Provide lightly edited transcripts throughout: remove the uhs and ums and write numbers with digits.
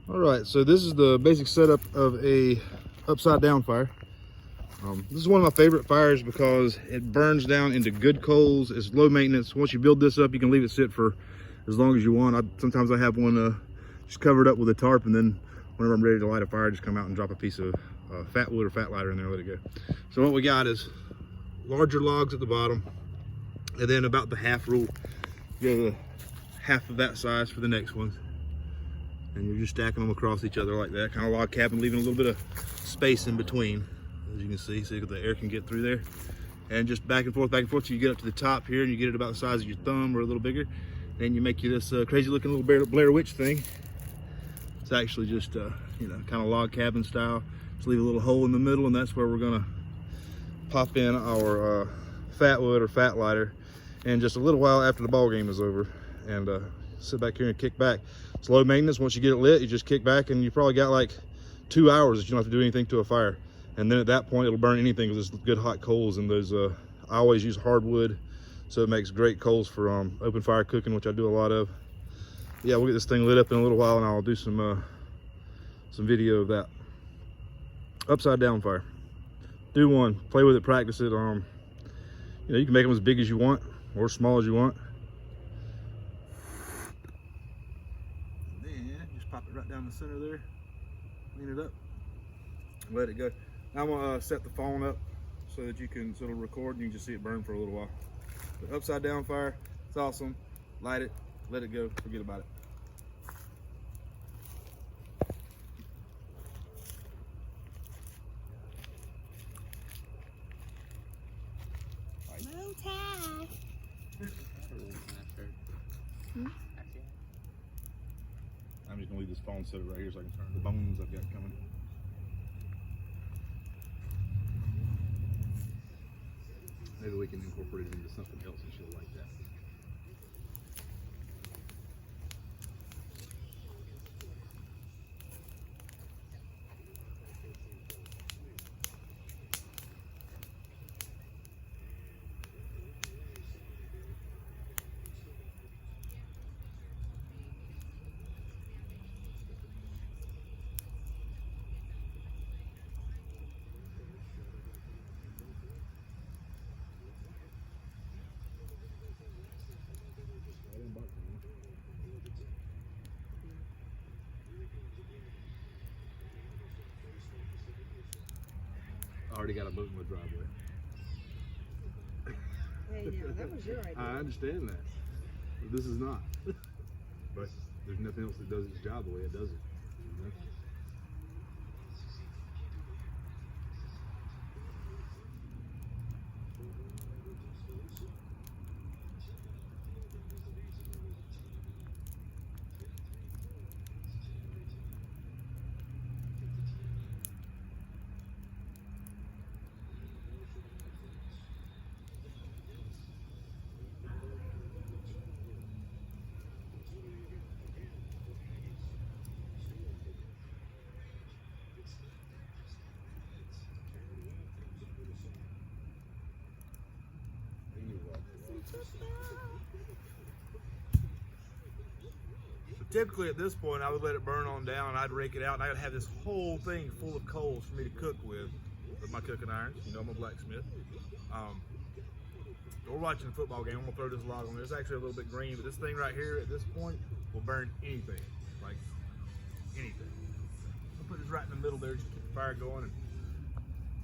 All right, so this is the basic setup of a upside down fire. This is one of my favorite fires because it burns down into good coals. It's low maintenance. Once you build this up, you can leave it sit for as long as you want. Sometimes I have one just covered up with a tarp, and then whenever I'm ready to light a fire, just come out and drop a piece of fat wood or fat lighter in there and let it go. So what we got is larger logs at the bottom, and then about the half rule, you have half of that size for the next ones. And you're just stacking them across each other like that, kind of log cabin, leaving a little bit of space in between, as you can see, so the air can get through there. And just back and forth, till you get up to the top here, and you get it about the size of your thumb or a little bigger. Then you make you this crazy looking little Blair Witch thing. It's actually just, you know, kind of log cabin style. Just leave a little hole in the middle, and that's where we're gonna pop in our fat wood or fat lighter. And just a little while after the ball game is over, and sit back here and kick back. It's low maintenance. Once you get it lit, you just kick back, and you probably got like 2 hours that you don't have to do anything to a fire. And then at that point, it'll burn anything with this good hot coals. And those, I always use hardwood, so it makes great coals for open fire cooking, which I do a lot of. Yeah, we'll get this thing lit up in a little while, and I'll do some video of that. Upside down fire. Do one, play with it, practice it. You know, you can make them as big as you want or as small as you want. Pop it right down the center there, clean it up, let it go. Now I'm gonna set the phone up so that so it'll record and you can just see it burn for a little while. But upside down fire, it's awesome. Light it, let it go, forget about it. I'm just gonna leave this phone set right here so I can turn the bones I've got coming. Maybe we can incorporate it into something else and she'll like that. I already got a boat in the driveway. Hey, now, that was your idea. I understand that. But this is not. But there's nothing else that does its job the way it does it. You know? So typically at this point, I would let it burn on down, and I'd rake it out, and I'd have this whole thing full of coals for me to cook with my cooking irons. You know, I'm a blacksmith. We're watching a football game. I'm gonna throw this log on there. It's actually a little bit green, but this thing right here at this point will burn anything, like anything. I'll put this right in the middle there, just keep the fire going and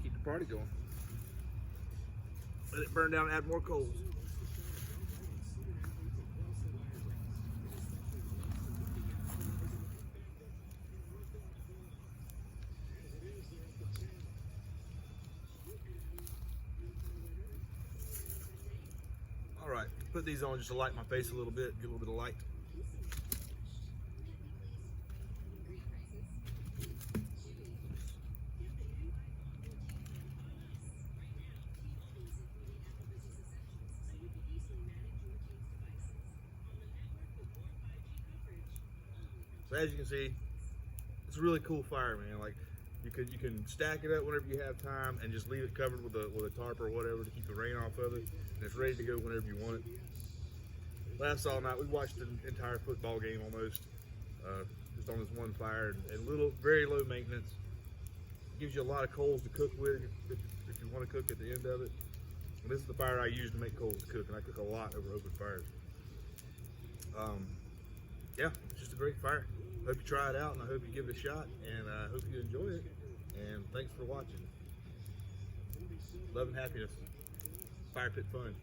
keep the party going. Let it burn down and add more coals. All right, put these on just to light my face a little bit, get a little bit of light. So as you can see, it's a really cool fire, man. Like you can stack it up whenever you have time and just leave it covered with a tarp or whatever to keep the rain off of it, and it's ready to go whenever you want it. Last all night we watched an entire football game almost. on this one fire, and very low maintenance. Gives you a lot of coals to cook with if you want to cook at the end of it. And this is the fire I use to make coals to cook, and I cook a lot over open fires. Yeah, it's just a great fire. Hope you try it out, and I hope you give it a shot, and I hope you enjoy it. And thanks for watching. Love and happiness. Fire Pit Fun.